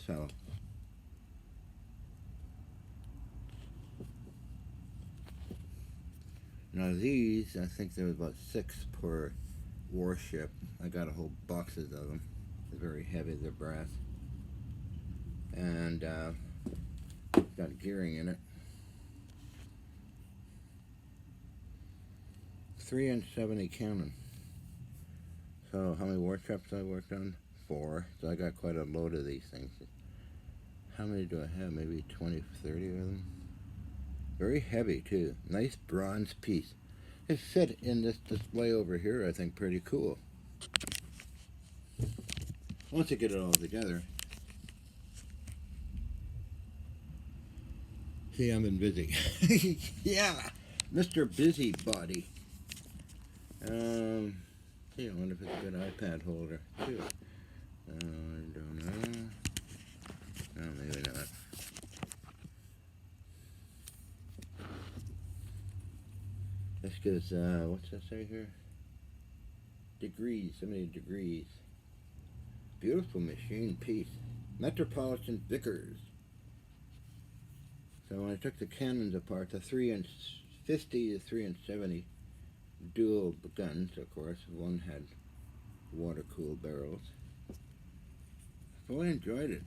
fellow. Now these, I think there was about 6 per warship. I got a whole boxes of them. They're very heavy, they're brass. And got gearing in it. 3-inch 70 cannon. So how many warships I worked on? 4. So I got quite a load of these things. How many do I have? Maybe 20, 30 of them. Very heavy too. Nice bronze piece. It fit in this display over here, I think, pretty cool. Once you get it all together. See, I've been busy. Yeah, Mr. Busybody. See, I wonder if it's a good iPad holder too. I don't know. No, maybe not. This goes, what's that say here? Degrees, so many degrees. Beautiful machine piece. Metropolitan Vickers. So when I took the cannons apart, the 3-inch 50 to 3-inch 70 dual guns, of course. One had water-cooled barrels. I really enjoyed it.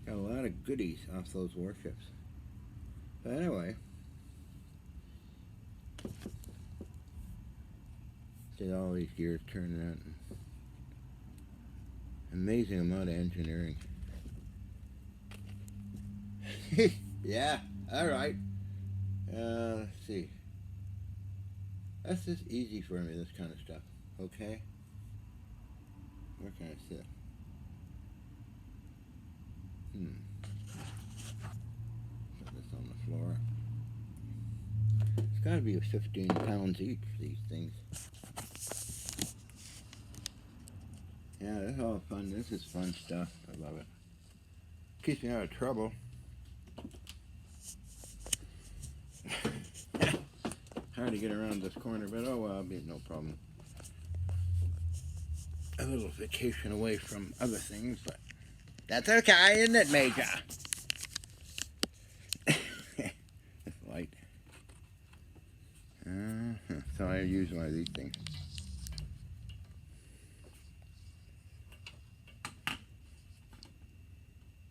Got a lot of goodies off those warships. But anyway, see all these gears turning out. Amazing amount of engineering. Yeah, alright. Let's see. That's just easy for me, this kind of stuff. Okay? Where can I sit? Put this on the floor. It's gotta be 15 pounds each, these things. Yeah, this is all fun. This is fun stuff. I love it. Keeps me out of trouble. Hard to get around this corner, but oh well, it'll be no problem. A little vacation away from other things, but that's okay, isn't it, Major? It's light. So I use one of these things.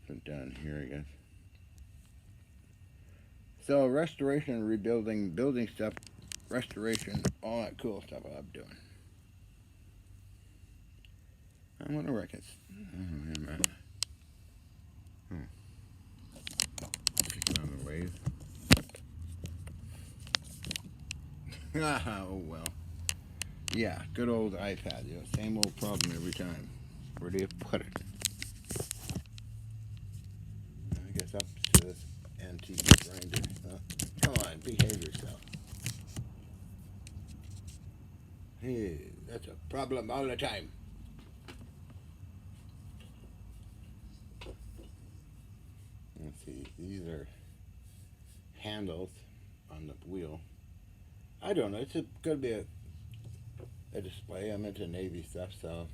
So down here, I guess. So restoration, rebuilding, building stuff, restoration, all that cool stuff I'm doing. I wonder where I can. Oh, wait a minute. Kicking on the wave. Oh well. Yeah, good old iPad. You know, same old problem every time. Where do you put it? I guess up to this antique grinder. Come on, behave yourself. Hey, that's a problem all the time. Let's see, these are handles on the wheel. I don't know, it's gonna be a display. I'm into Navy stuff, so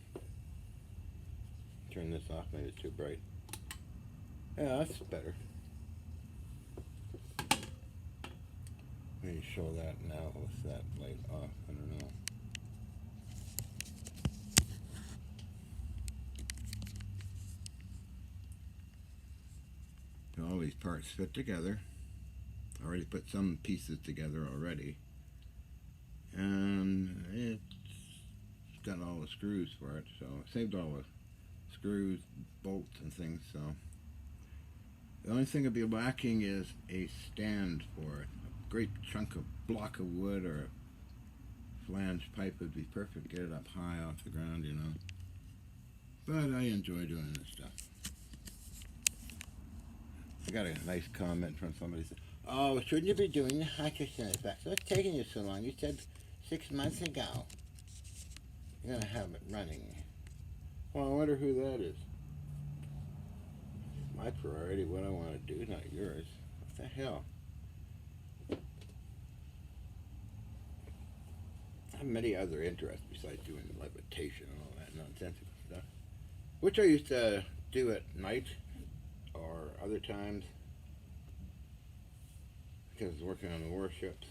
turn this off, maybe it's too bright. Yeah, that's better. Let me show that now with that light off. I don't know. All these parts fit together. I already put some pieces together already. And it's got all the screws for it, so I saved all the screws, bolts, and things, so the only thing that'd be lacking is a stand for it. A great chunk of block of wood or a flange pipe would be perfect. Get it up high off the ground, you know. But I enjoy doing this stuff. I got a nice comment from somebody said, "Oh, shouldn't you be doing the hydrogen effects? What's taking you so long? You said 6 months ago you're gonna have it running." Well, I wonder who that is. My priority, what I want to do, not yours. What the hell? I have many other interests besides doing levitation and all that nonsensical stuff. which I used to do at night or other times because I was working on the warships.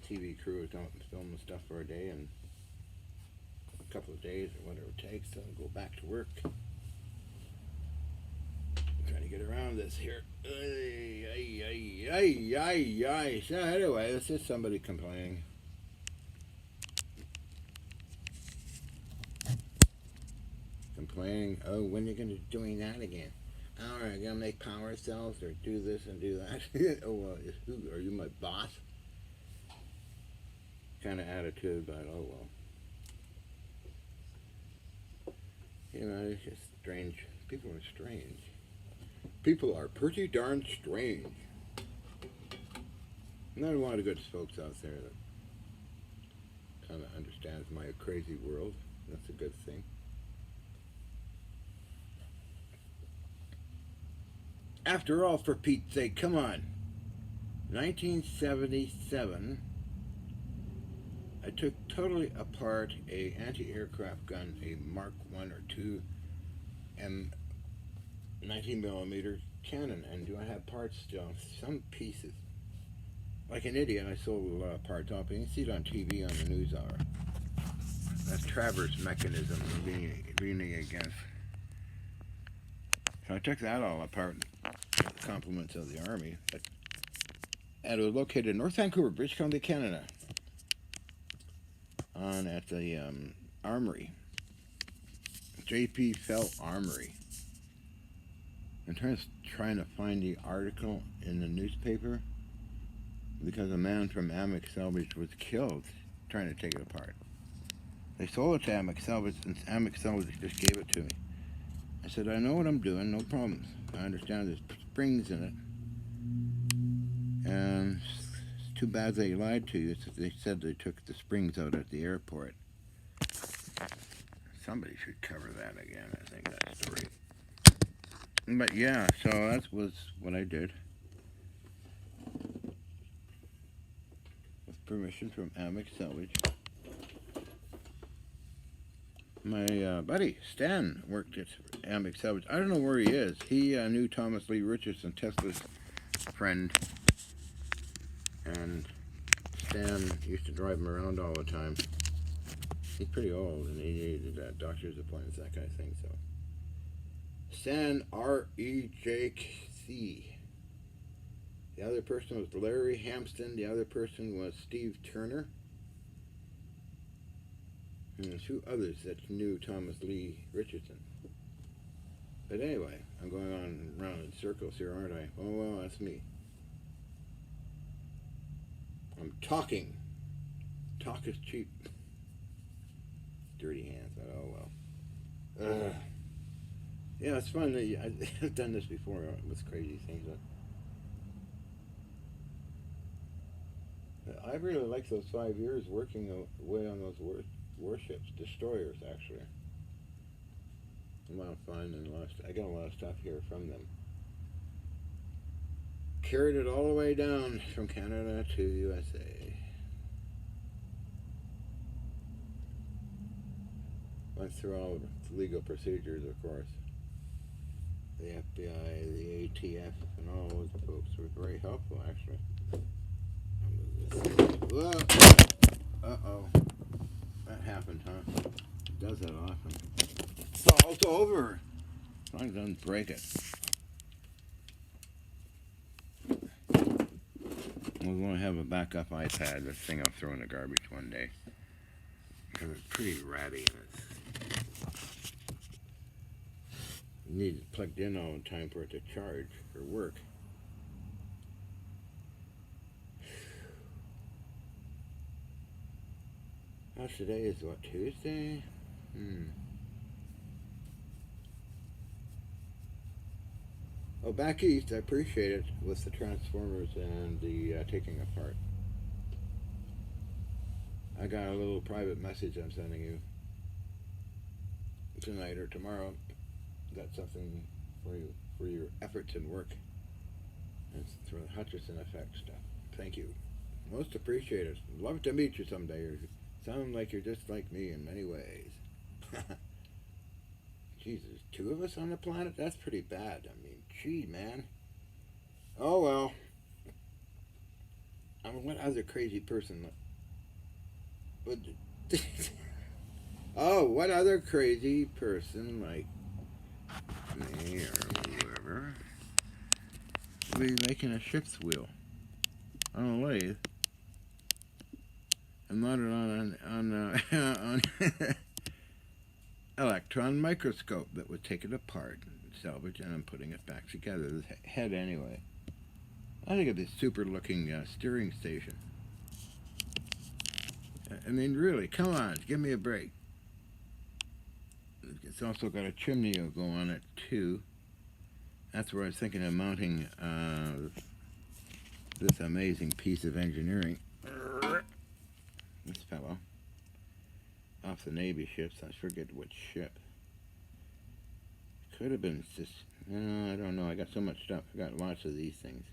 TV crew was filming stuff for a day and a couple of days or whatever it takes to go back to work. I'm trying to get around this here. So anyway, it's just somebody complaining. Oh, when are you going to be doing that again? Oh, are you going to make power cells or do this and do that? Oh, well, are you my boss? Kind of attitude, but oh well. You know, it's just strange. People are strange. People are pretty darn strange. Not a lot of good folks out there that kind of understands my crazy world. That's a good thing. After all, for Pete's sake, come on. 1977, I took totally apart a anti-aircraft gun, a Mark 1 or 2 19mm cannon, and do I have parts still? Some pieces. Like an idiot, I sold a lot of parts off. You can see it on TV on the news hour. That's Travers mechanism leaning against. So I took that all apart. Compliments of the Army. And it was located in North Vancouver, British Columbia, Canada. At the Armory. J.P. Fell Armory. I'm trying to find the article in the newspaper because a man from Amex Salvage was killed trying to take it apart. They sold it to Amex Salvage and Amex Salvage just gave it to me. I said, I know what I'm doing, no problems. I understand there's springs in it. And it's too bad they lied to you. They said they took the springs out at the airport. Somebody should cover that again, I think, that story. But yeah, so that was what I did. With permission from Amex Salvage. My buddy, Stan, worked at Amex Salvage. I don't know where he is. He knew Thomas Lee Richardson, Tesla's friend. And Stan used to drive him around all the time. He's pretty old, and he needed doctor's appointments, that kind of thing, so. Stan R.E.J.C. The other person was Larry Hampston. The other person was Steve Turner. And 2 others that knew Thomas Lee Richardson. But anyway, I'm going on around in circles here, aren't I? Oh, well, that's me. I'm talking. Talk is cheap. Dirty hands, but oh well. Yeah, it's fun. I've done this before with crazy things. But I really like those 5 years working away on those warships, destroyers, actually. A lot of fun, and I got a lot of stuff here from them. Carried it all the way down from Canada to USA. Went through all the legal procedures, of course. The FBI, the ATF, and all those folks were very helpful, actually. Whoa! Uh-oh. That happened, huh? It does that often. Falls over! As long as it doesn't break it. We're going to have a backup iPad. This thing I'll throw in the garbage one day. Because it's pretty ratty and it's... You need it plugged in all the time for it to charge or work. Now today is what, Tuesday? Oh, back east, I appreciate it with the transformers and the taking apart. I got a little private message I'm sending you tonight or tomorrow. Got something for you for your efforts and work. It's for the Hutchison Effect stuff. Thank you. Most appreciated. Love to meet you someday. You sound like you're just like me in many ways. Jesus, two of us on the planet? That's pretty bad. I mean, gee, man. Oh well. I mean, what other crazy person would? Oh, what other crazy person like me or whoever would be making a ship's wheel on a lathe and mounted on electron microscope that would take it apart, salvage it, and putting it back together. The head, anyway. I think of this super looking steering station. I mean, really, come on, give me a break. It's also got a chimney go on it, too. That's where I was thinking of mounting this amazing piece of engineering. This fellow. Off the Navy ships. I forget which ship. Could have been just... No, I don't know. I got so much stuff. I got lots of these things.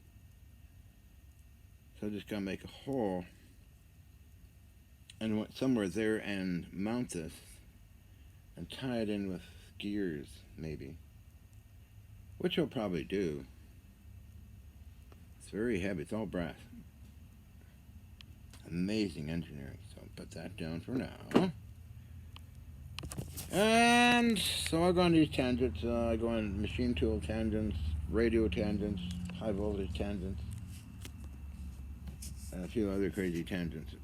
So I just gotta make a hole and somewhere there and mount this and tie it in with gears, maybe. Which I'll probably do. It's very heavy. It's all brass. Amazing engineering. So I'll put that down for now. And so I go on these tangents. I go on machine tool tangents, radio tangents, high voltage tangents, and a few other crazy tangents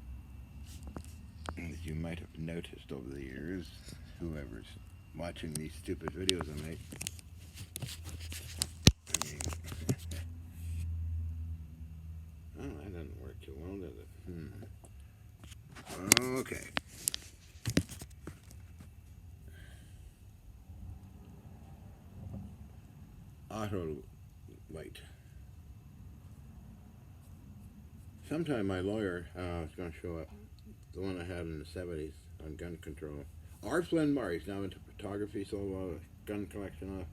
that you might have noticed over the years, whoever's watching these stupid videos I make. I mean, oh, that doesn't work too well, does it? Okay. Auto light. Sometime my lawyer is going to show up, the one I had in the 70s on gun control. R. Flynn Murray, he's now into photography, sold a lot of gun collection off.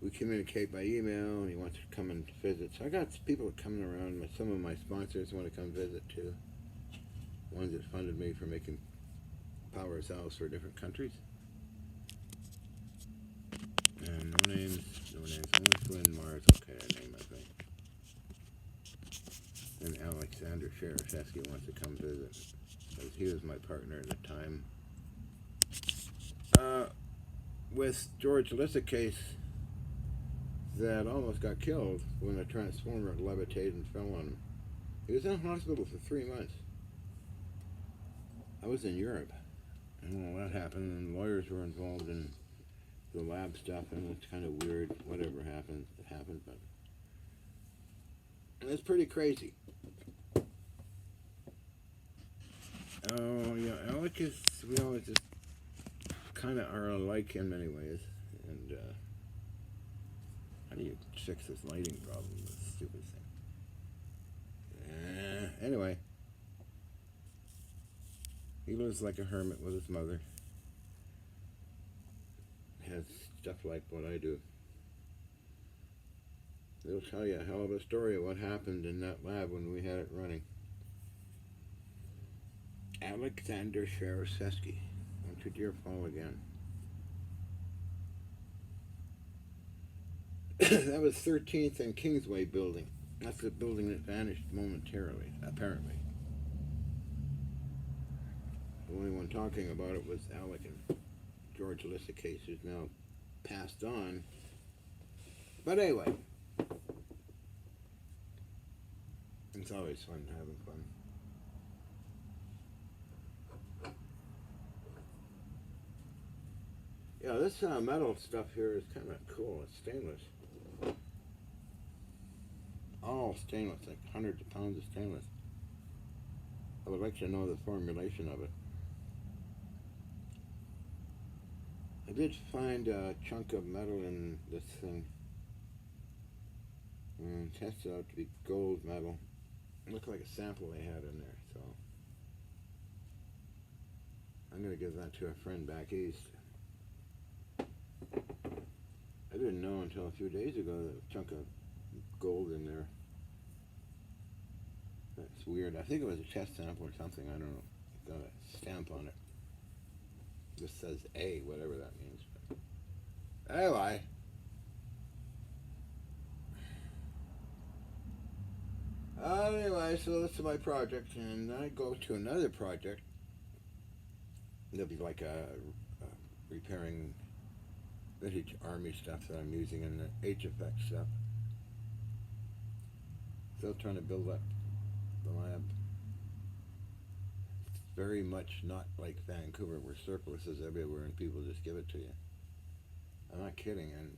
We communicate by email, and he wants to come and visit. So I got people coming around. Some of my sponsors want to come visit too. Ones that funded me for making power cells for different countries. And no names, only Flynn Mars, okay, a name I think. And Alexander Sharashevsky wants to come visit, because he was my partner at the time. With George Lissa case that almost got killed when a transformer levitated and fell on him. He was in hospital for 3 months. I was in Europe, and all that happened, and lawyers were involved in the lab stuff, and it's kind of weird. Whatever happened, it happened, but it's pretty crazy. Oh, yeah, Alec is, we always just kind of are alike in many ways, and how do you fix this lighting problem, this stupid thing? Anyway, he lives like a hermit with his mother. Has stuff like what I do. They'll tell you a hell of a story of what happened in that lab when we had it running. Alexander Sharashevsky went to Deer Fall again. That was 13th and Kingsway building. That's the building that vanished momentarily, apparently. The only one talking about it was Alec and George Lissa case, who's now passed on. But anyway, it's always fun having fun. Yeah, this metal stuff here is kind of cool. It's stainless. All stainless, like hundreds of pounds of stainless. I would like to know the formulation of it. I did find a chunk of metal in this thing. And tested out to be gold metal. It looked like a sample they had in there, so I'm going to give that to a friend back east. I didn't know until a few days ago that a chunk of gold in there. That's weird. I think it was a test sample or something. I don't know. Got a stamp on it. This says A, whatever that means. Anyway. Anyway, so that's my project, and I go to another project. There'll be like a repairing vintage army stuff that I'm using in the HFX stuff. Still trying to build up the lab. It's very much not like Vancouver, where surplus is everywhere and people just give it to you. I'm not kidding. And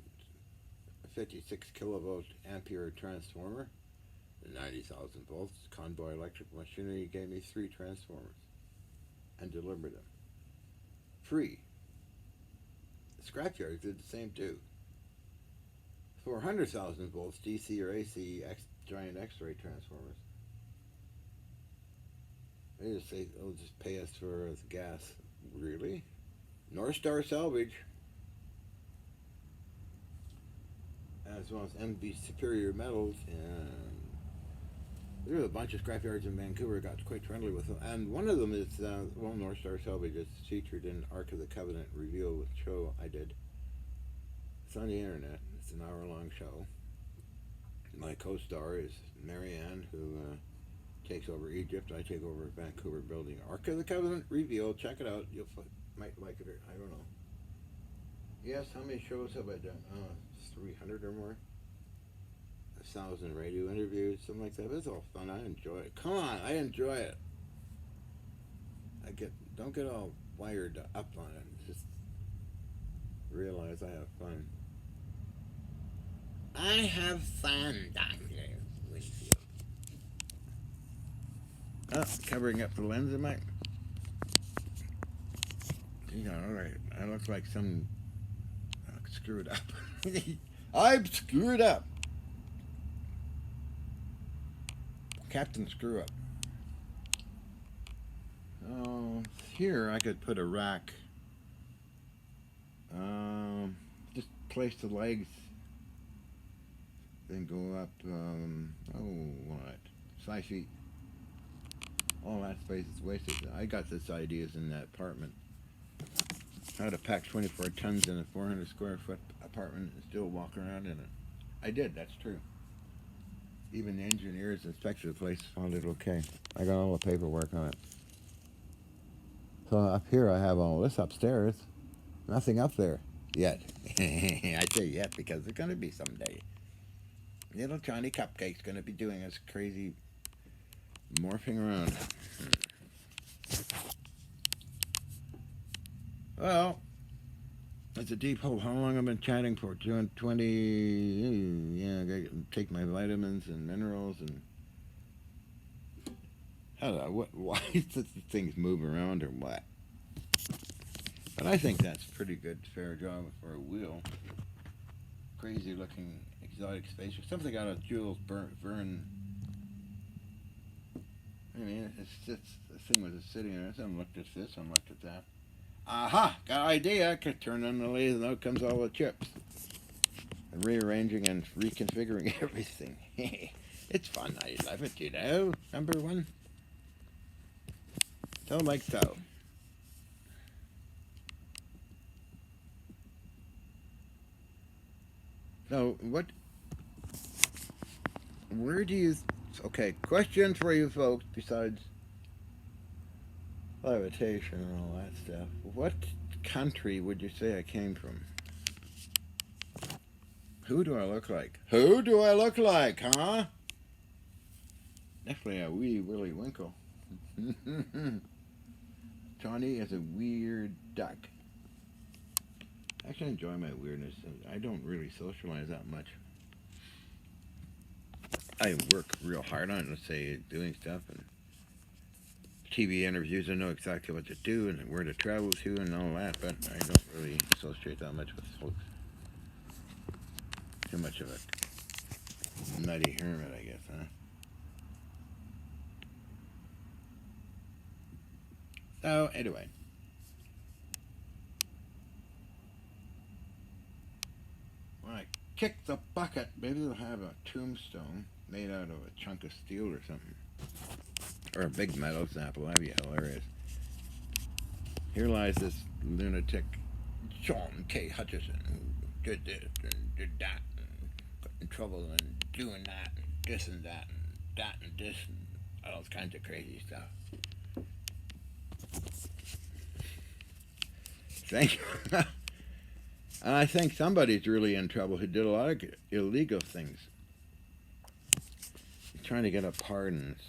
a 56 kilovolt ampere transformer, 90,000 volts, Convoy Electric Machinery gave me 3 transformers and delivered them free. The scrapyards did the same too. 400,000 volts DC or AC giant X-ray transformers. They just say they'll just pay us for the gas. Really? North Star Salvage, as well as MB Superior Metals, and there's a bunch of scrapyards in Vancouver. Got quite friendly with them, and one of them is North Star Salvage is featured in Ark of the Covenant reveal show I did. It's on the internet. It's an hour-long show. My co-star is Marianne, who takes over Egypt. I take over Vancouver building. Ark of the Covenant reveal. Check it out. You might like it. I don't know. Yes, how many shows have I done? 300 or more. 1,000 radio interviews, something like that. It's all fun. I enjoy it. Come on, I enjoy it. Don't get all wired up on it. Just realize I have fun. I have fun, Dr. Winfield. Oh, covering up the lens, am I? Alright. I look like some screwed up. I'm screwed up. Captain Screw Up. Here I could put a rack. Just place the legs, then go up. 5 feet. All that space is wasted. I got this ideas in that apartment. How to pack 24 tons in a 400 square foot apartment and still walk around in it. I did. That's true. Even the engineers inspected the place, found it okay. I got all the paperwork on it. So up here I have all this upstairs. Nothing up there yet. I say yet because it's going to be someday. Little Johnny Cupcake's going to be doing this crazy morphing around. Well, it's a deep hole. How long have I been chatting for? 20. Yeah, I gotta take my vitamins and minerals and. Why is this things move around or what? But I think that's a pretty good, fair job for a wheel. Crazy looking exotic spaceship. Something out of Jules Verne. I mean, it's just, the thing was just sitting there. Some looked at this, some looked at that. Aha! Got an idea. I could turn on the lathe and out comes all the chips. Rearranging and reconfiguring everything. It's fun. I love it, you know. Number one. So like so. So what? Where do you? Okay, question for you folks. Besides levitation and all that stuff, what country would you say I came from? Who do I look like? Who do I look like, huh? Definitely a wee Willy Winkle. Johnny is a weird duck. I actually enjoy my weirdness. I don't really socialize that much. I work real hard on it, let's say, doing stuff and TV interviews. I know exactly what to do and where to travel to and all that, but I don't really associate that much with folks. Too much of a nutty hermit, I guess, huh? So, anyway. When I kick the bucket, maybe they'll have a tombstone made out of a chunk of steel or something. Or a big metal sample. That'd be hilarious. Here lies this lunatic Sean K. Hutchison, who did this and did that and got in trouble and doing that and this and that and this and all kinds of crazy stuff. Thank you. I think somebody's really in trouble who did a lot of illegal things. He's trying to get a pardon. It's,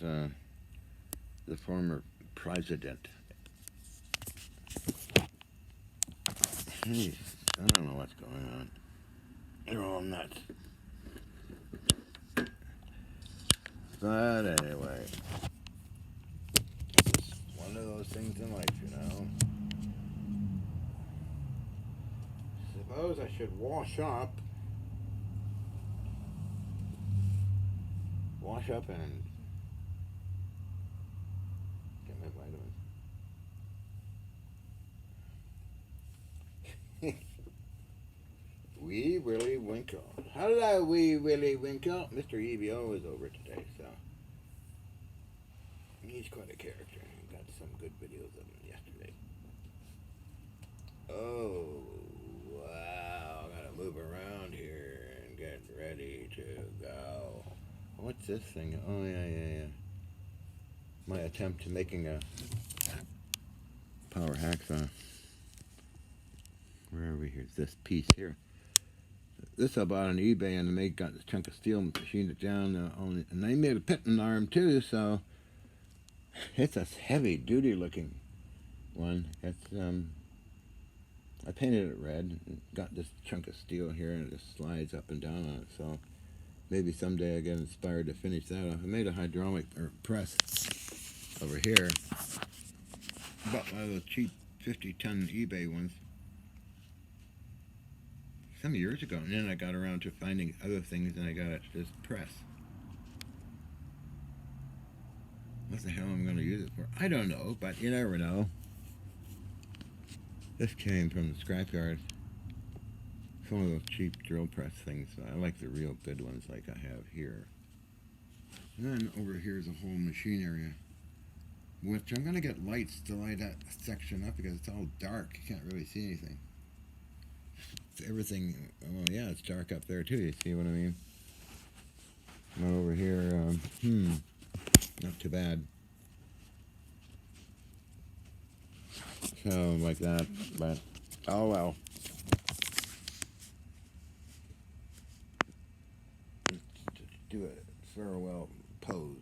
the former president. Jeez, I don't know what's going on. They're all nuts. But anyway, it's just one of those things in life, you know. Suppose I should wash up and get my vitamins. Wee Willie Winkle. Hello, Wee Willie Winkle. Mr. EBO is over today, so he's quite a character. Got some good videos of him yesterday. Oh, wow. Gotta move around here and get ready to go. What's this thing? Oh, yeah. My attempt to making a power hacksaw. Where are we here? This piece here. This I bought on eBay, and they got this chunk of steel and machined it down. And they made a pitting arm too, so it's a heavy-duty looking one. It's I painted it red and got this chunk of steel here, and it just slides up and down on it. So maybe someday I get inspired to finish that off. I made a hydraulic press over here. Bought one of those cheap 50-ton eBay ones some years ago, and then I got around to finding other things, and I got this press. What the hell am I going to use it for? I don't know, but you never know. This came from the scrapyard. It's one of those cheap drill press things. I like the real good ones like I have here. And then over here is a whole machine area, which I'm going to get lights to light that section up because it's all dark. You can't really see anything. Everything, well, yeah, it's dark up there too. You see what I mean? Not over here. Not too bad. So like that, but oh well. Let's do a farewell pose.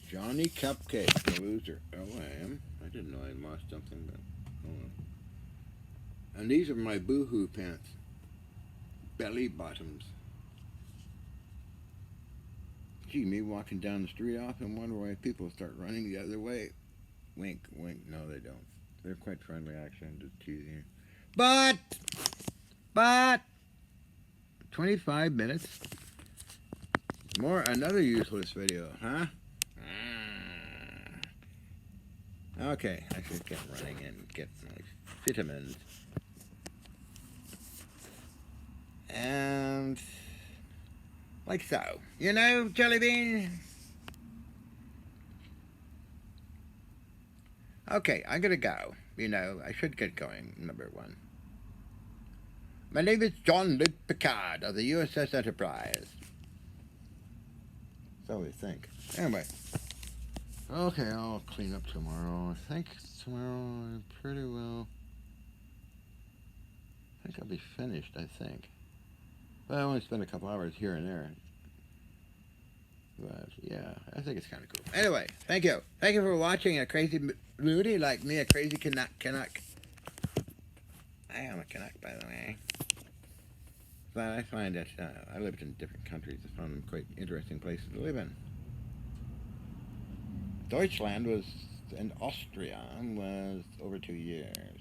Johnny Cupcake, the loser. Oh, I am. I didn't know I lost something, but oh well. And these are my boohoo pants. Belly bottoms. Gee, me walking down the street often wonder why people start running the other way. Wink, wink. No, they don't. They're quite friendly, actually. I'm just teasing you. But 25 minutes. Another useless video, huh? Okay, I should get running and get my vitamins. And like so. You know, Jelly Bean? Okay, I'm gonna go. You know, I should get going, number one. My name is Jean-Luc Picard of the USS Enterprise. So we think. Anyway. Okay, I'll clean up tomorrow. I think tomorrow pretty well. I think I'll be finished, I think. But I only spend a couple hours here and there. But yeah, I think it's kind of cool. Anyway, thank you. Thank you for watching a crazy Moody like me, a crazy Canuck. I am a Canuck, by the way. But I find that I lived in different countries. I found them quite interesting places to live in. Deutschland was, and Austria was over 2 years.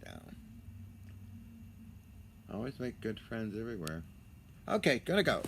So, always make good friends everywhere. Okay, gonna go.